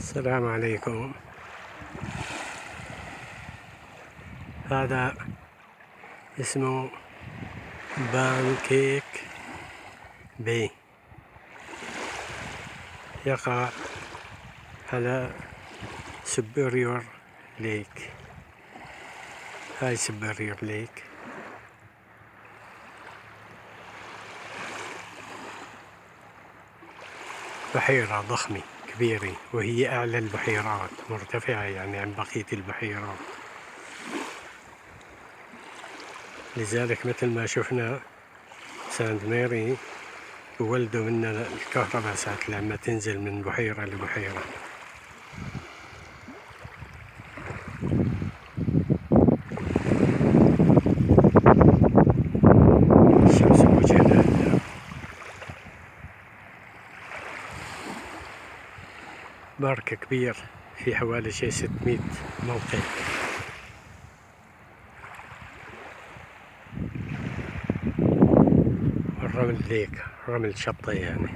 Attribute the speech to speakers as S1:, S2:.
S1: السلام عليكم. هذا اسمه بانكيك بي، يقع على سوبريور ليك. هاي سوبريور ليك، بحيرة ضخمة كبيرة، وهي أعلى البحيرات، مرتفعة يعني عن بقية البحيرات. لذلك مثل ما شفنا سانت ماري بولدوا منا الكهرباء ساعة لما تنزل من بحيرة لبحيرة. الشمس بوجهنا هلا. بارك كبير في حوالي شي 600 موقع. الرمل ليك، رمل شطة يعني.